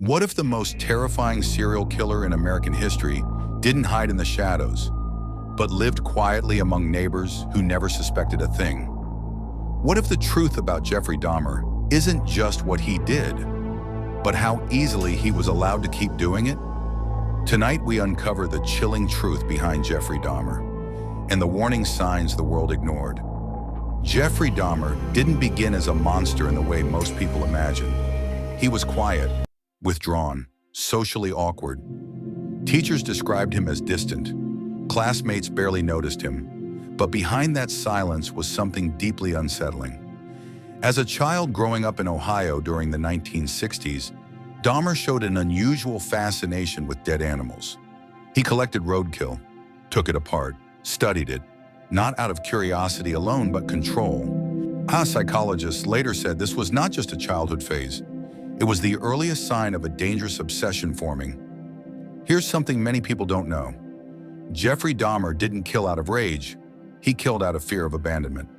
What if the most terrifying serial killer in American history didn't hide in the shadows, but lived quietly among neighbors who never suspected a thing? What if the truth about Jeffrey Dahmer isn't just what he did, but how easily he was allowed to keep doing it? Tonight we uncover the chilling truth behind Jeffrey Dahmer and the warning signs the world ignored. Jeffrey Dahmer didn't begin as a monster in the way most people imagine. He was quiet, withdrawn, socially awkward. Teachers described him as distant. Classmates barely noticed him. But behind that silence was something deeply unsettling. As a child growing up in Ohio during the 1960s, Dahmer showed an unusual fascination with dead animals. He collected roadkill, took it apart, studied it, not out of curiosity alone, but control. Psychologists later said this was not just a childhood phase. It was the earliest sign of a dangerous obsession forming. Here's something many people don't know. Jeffrey Dahmer didn't kill out of rage. He killed out of fear of abandonment.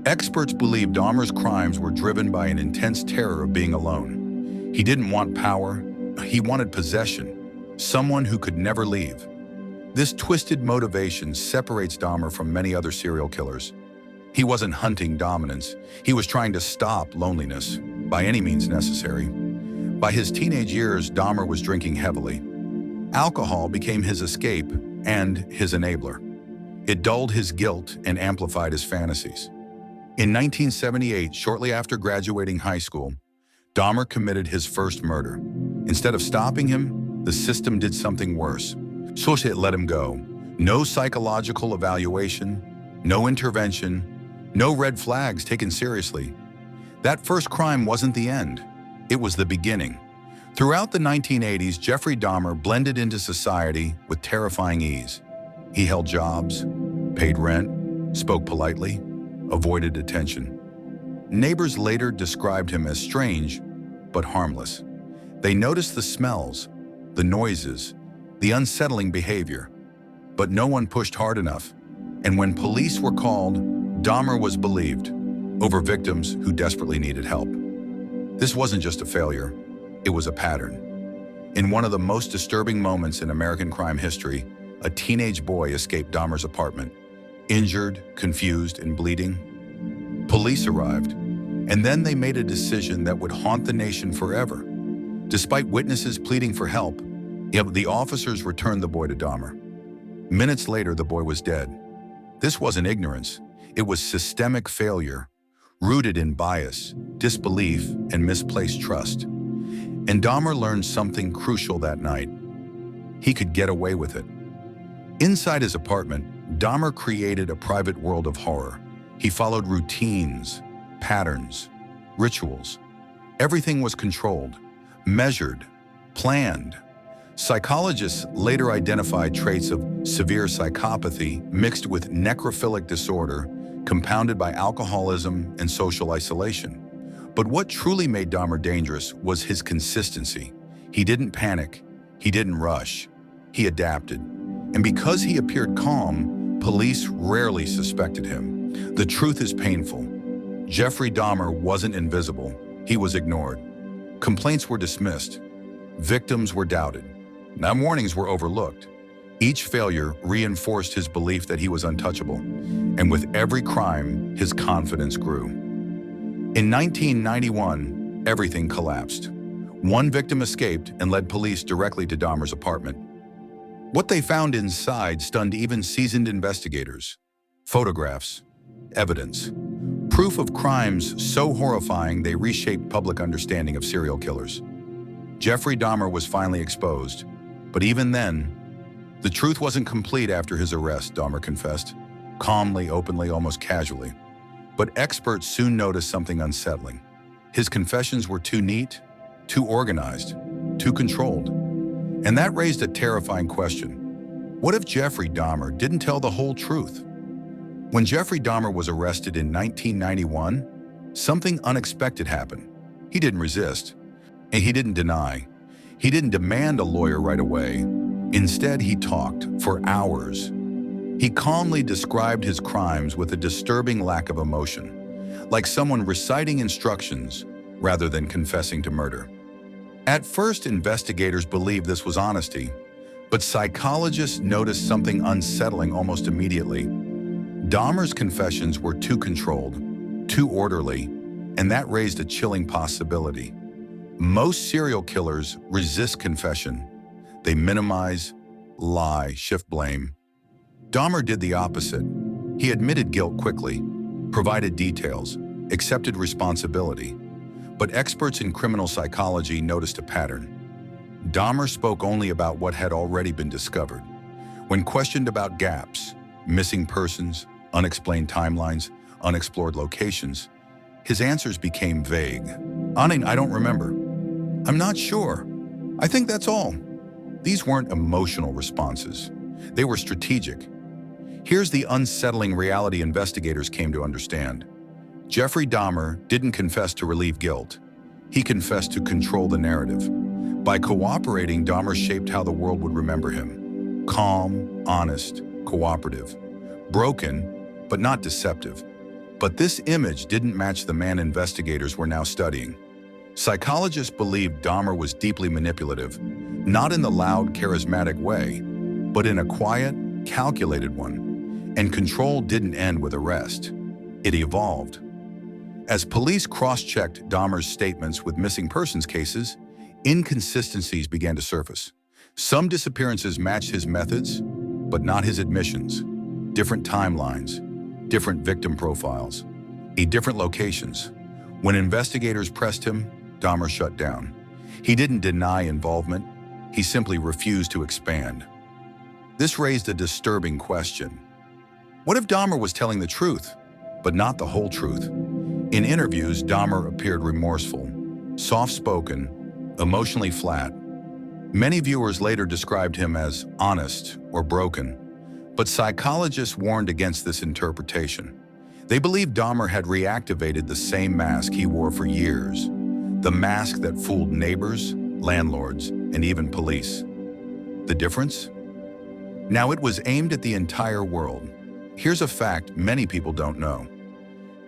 Experts believe Dahmer's crimes were driven by an intense terror of being alone. He didn't want power. He wanted possession, someone who could never leave. This twisted motivation separates Dahmer from many other serial killers. He wasn't hunting dominance. He was trying to stop loneliness, by any means necessary. By his teenage years, Dahmer was drinking heavily. Alcohol became his escape and his enabler. It dulled his guilt and amplified his fantasies. In 1978, shortly after graduating high school, Dahmer committed his first murder. Instead of stopping him, the system did something worse. So it let him go. No psychological evaluation, no intervention, no red flags taken seriously. That first crime wasn't the end. It was the beginning. Throughout the 1980s, Jeffrey Dahmer blended into society with terrifying ease. He held jobs, paid rent, spoke politely, avoided attention. Neighbors later described him as strange, but harmless. They noticed the smells, the noises, the unsettling behavior, but no one pushed hard enough. And when police were called, Dahmer was believed over victims who desperately needed help. This wasn't just a failure, it was a pattern. In one of the most disturbing moments in American crime history, a teenage boy escaped Dahmer's apartment, injured, confused, and bleeding. Police arrived, and then they made a decision that would haunt the nation forever. Despite witnesses pleading for help, the officers returned the boy to Dahmer. Minutes later, the boy was dead. This wasn't ignorance, it was systemic failure, rooted in bias, disbelief, and misplaced trust. And Dahmer learned something crucial that night. He could get away with it. Inside his apartment, Dahmer created a private world of horror. He followed routines, patterns, rituals. Everything was controlled, measured, planned. Psychologists later identified traits of severe psychopathy mixed with necrophilic disorder, compounded by alcoholism and social isolation. But what truly made Dahmer dangerous was his consistency. He didn't panic, he didn't rush, he adapted. And because he appeared calm, police rarely suspected him. The truth is painful. Jeffrey Dahmer wasn't invisible, he was ignored. Complaints were dismissed, victims were doubted. Now warnings were overlooked. Each failure reinforced his belief that he was untouchable, and with every crime, his confidence grew. In 1991, everything collapsed. One victim escaped and led police directly to Dahmer's apartment. What they found inside stunned even seasoned investigators. Photographs, evidence, proof of crimes so horrifying they reshaped public understanding of serial killers. Jeffrey Dahmer was finally exposed, but even then, the truth wasn't complete after his arrest, Dahmer confessed, calmly, openly, almost casually. But experts soon noticed something unsettling. His confessions were too neat, too organized, too controlled. And that raised a terrifying question. What if Jeffrey Dahmer didn't tell the whole truth? When Jeffrey Dahmer was arrested in 1991, something unexpected happened. He didn't resist, and he didn't deny. He didn't demand a lawyer right away. Instead, he talked for hours. He calmly described his crimes with a disturbing lack of emotion, like someone reciting instructions rather than confessing to murder. At first, investigators believed this was honesty, but psychologists noticed something unsettling almost immediately. Dahmer's confessions were too controlled, too orderly, and that raised a chilling possibility. Most serial killers resist confession. They minimize, lie, shift blame. Dahmer did the opposite. He admitted guilt quickly, provided details, accepted responsibility. But experts in criminal psychology noticed a pattern. Dahmer spoke only about what had already been discovered. When questioned about gaps, missing persons, unexplained timelines, unexplored locations, his answers became vague. I don't remember. I'm not sure. I think that's all. These weren't emotional responses. They were strategic. Here's the unsettling reality investigators came to understand. Jeffrey Dahmer didn't confess to relieve guilt. He confessed to control the narrative. By cooperating, Dahmer shaped how the world would remember him. Calm, honest, cooperative. Broken, but not deceptive. But this image didn't match the man investigators were now studying. Psychologists believed Dahmer was deeply manipulative, not in the loud, charismatic way, but in a quiet, calculated one. And control didn't end with arrest. It evolved. As police cross-checked Dahmer's statements with missing persons cases, inconsistencies began to surface. Some disappearances matched his methods, but not his admissions. Different timelines, different victim profiles, different locations. When investigators pressed him, Dahmer shut down. He didn't deny involvement, he simply refused to expand. This raised a disturbing question. What if Dahmer was telling the truth, but not the whole truth? In interviews, Dahmer appeared remorseful, soft-spoken, emotionally flat. Many viewers later described him as honest or broken, but psychologists warned against this interpretation. They believed Dahmer had reactivated the same mask he wore for years, the mask that fooled neighbors, landlords, and even police. The difference? Now it was aimed at the entire world. Here's a fact many people don't know.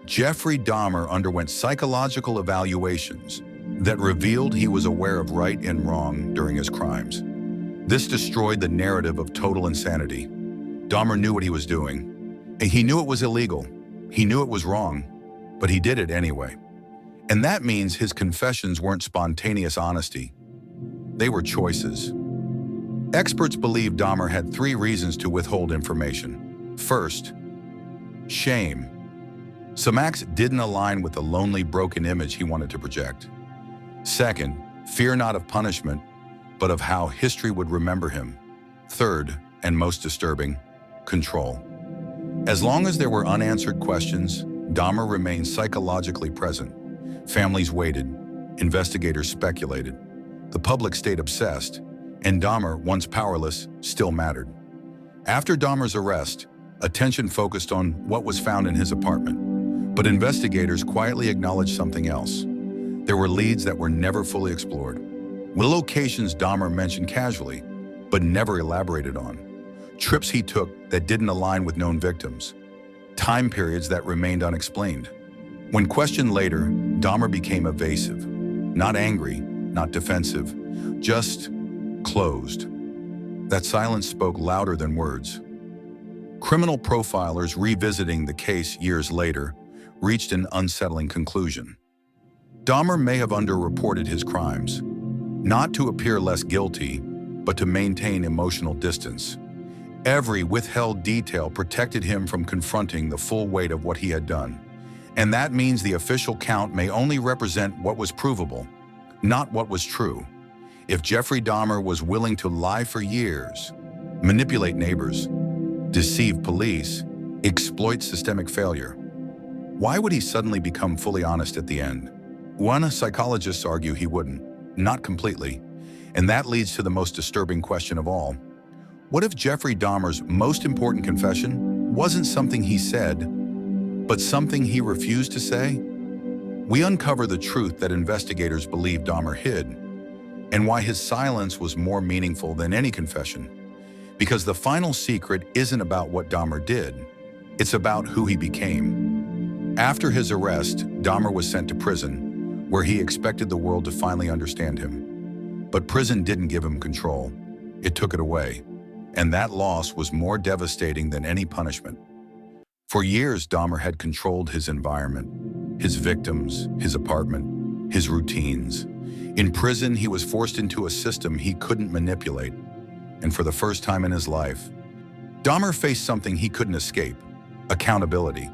Jeffrey Dahmer underwent psychological evaluations that revealed he was aware of right and wrong during his crimes. This destroyed the narrative of total insanity. Dahmer knew what he was doing, and he knew it was illegal. He knew it was wrong, but he did it anyway. And that means his confessions weren't spontaneous honesty. They were choices. Experts believe Dahmer had 3 reasons to withhold information. First, shame. Some acts didn't align with the lonely, broken image he wanted to project. Second, fear not of punishment, but of how history would remember him. Third, and most disturbing, control. As long as there were unanswered questions, Dahmer remained psychologically present. Families waited, investigators speculated, the public stayed obsessed, and Dahmer, once powerless, still mattered. After Dahmer's arrest, attention focused on what was found in his apartment, but investigators quietly acknowledged something else. There were leads that were never fully explored. Locations Dahmer mentioned casually, but never elaborated on. Trips he took that didn't align with known victims. Time periods that remained unexplained. When questioned later, Dahmer became evasive. Not angry, not defensive, just closed. That silence spoke louder than words. Criminal profilers revisiting the case years later reached an unsettling conclusion. Dahmer may have underreported his crimes, not to appear less guilty, but to maintain emotional distance. Every withheld detail protected him from confronting the full weight of what he had done. And that means the official count may only represent what was provable, not what was true. If Jeffrey Dahmer was willing to lie for years, manipulate neighbors, deceive police, exploit systemic failure, why would he suddenly become fully honest at the end? One, psychologists argue he wouldn't, not completely. And that leads to the most disturbing question of all. What if Jeffrey Dahmer's most important confession wasn't something he said, but something he refused to say? We uncover the truth that investigators believe Dahmer hid, and why his silence was more meaningful than any confession. Because the final secret isn't about what Dahmer did, it's about who he became. After his arrest, Dahmer was sent to prison, where he expected the world to finally understand him. But prison didn't give him control. It took it away. And that loss was more devastating than any punishment. For years, Dahmer had controlled his environment, his victims, his apartment, his routines. In prison, he was forced into a system he couldn't manipulate. And for the first time in his life, Dahmer faced something he couldn't escape: accountability.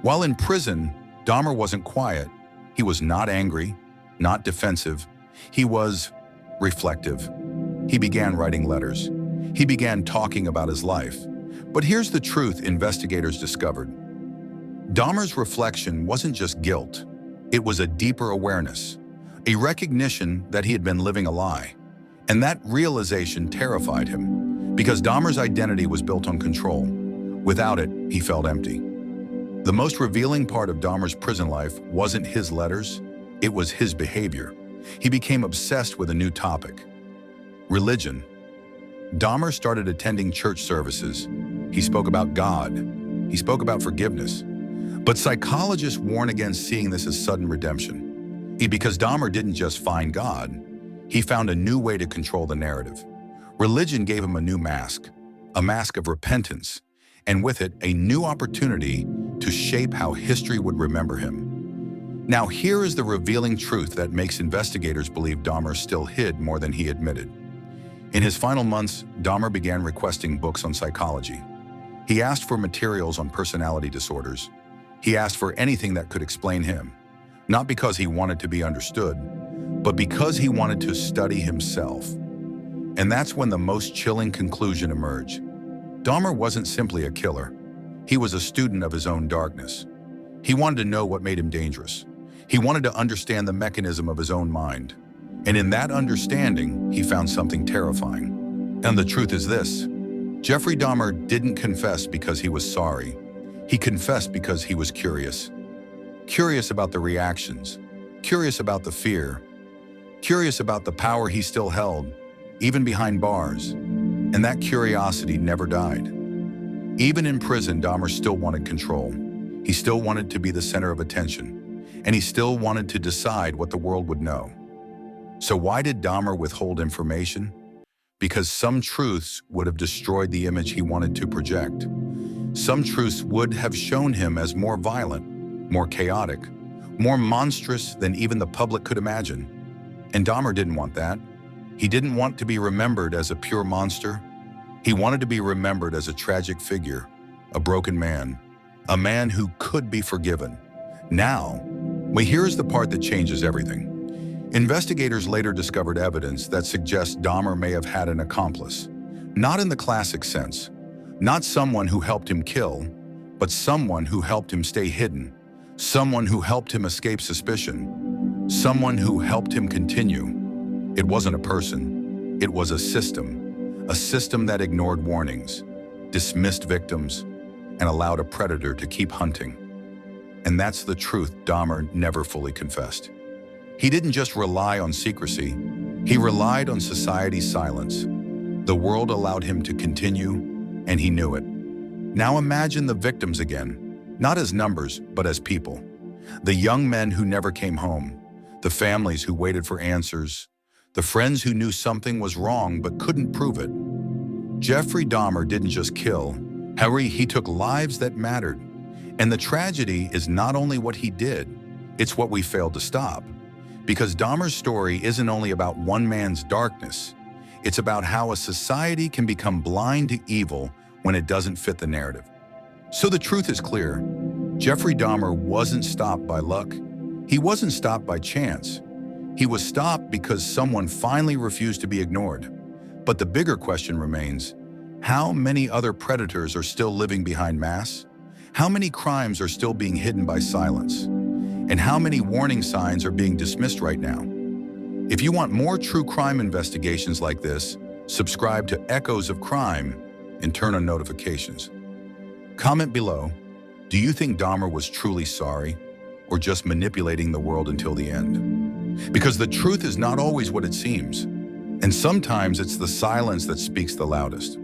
While in prison, Dahmer wasn't quiet. He was not angry, not defensive. He was reflective. He began writing letters. He began talking about his life. But here's the truth investigators discovered. Dahmer's reflection wasn't just guilt. It was a deeper awareness, a recognition that he had been living a lie. And that realization terrified him, because Dahmer's identity was built on control. Without it, he felt empty. The most revealing part of Dahmer's prison life wasn't his letters, it was his behavior. He became obsessed with a new topic: religion. Dahmer started attending church services. He spoke about God. He spoke about forgiveness. But psychologists warn against seeing this as sudden redemption. Because Dahmer didn't just find God, he found a new way to control the narrative. Religion gave him a new mask, a mask of repentance, and with it, a new opportunity to shape how history would remember him. Now, here is the revealing truth that makes investigators believe Dahmer still hid more than he admitted. In his final months, Dahmer began requesting books on psychology. He asked for materials on personality disorders. He asked for anything that could explain him, not because he wanted to be understood, but because he wanted to study himself. And that's when the most chilling conclusion emerged. Dahmer wasn't simply a killer. He was a student of his own darkness. He wanted to know what made him dangerous. He wanted to understand the mechanism of his own mind. And in that understanding, he found something terrifying. And the truth is this: Jeffrey Dahmer didn't confess because he was sorry. He confessed because he was curious. Curious about the reactions, curious about the fear, curious about the power he still held, even behind bars. And that curiosity never died. Even in prison, Dahmer still wanted control. He still wanted to be the center of attention, and he still wanted to decide what the world would know. So why did Dahmer withhold information? Because some truths would have destroyed the image he wanted to project. Some truths would have shown him as more violent, more chaotic, more monstrous than even the public could imagine. And Dahmer didn't want that. He didn't want to be remembered as a pure monster. He wanted to be remembered as a tragic figure, a broken man, a man who could be forgiven. Now, here's the part that changes everything. Investigators later discovered evidence that suggests Dahmer may have had an accomplice. Not in the classic sense. Not someone who helped him kill, but someone who helped him stay hidden. Someone who helped him escape suspicion. Someone who helped him continue. It wasn't a person. It was a system that ignored warnings, dismissed victims, and allowed a predator to keep hunting. And that's the truth Dahmer never fully confessed. He didn't just rely on secrecy, he relied on society's silence. The world allowed him to continue, and he knew it. Now imagine the victims again, not as numbers, but as people. The young men who never came home, the families who waited for answers, the friends who knew something was wrong but couldn't prove it. Jeffrey Dahmer didn't just kill, however, he took lives that mattered. And the tragedy is not only what he did, it's what we failed to stop. Because Dahmer's story isn't only about one man's darkness, it's about how a society can become blind to evil when it doesn't fit the narrative. So the truth is clear. Jeffrey Dahmer wasn't stopped by luck. He wasn't stopped by chance. He was stopped because someone finally refused to be ignored. But the bigger question remains, how many other predators are still living behind masks? How many crimes are still being hidden by silence? And how many warning signs are being dismissed right now? If you want more true crime investigations like this, subscribe to Echoes of Crime and turn on notifications. Comment below, do you think Dahmer was truly sorry or just manipulating the world until the end? Because the truth is not always what it seems, and sometimes it's the silence that speaks the loudest.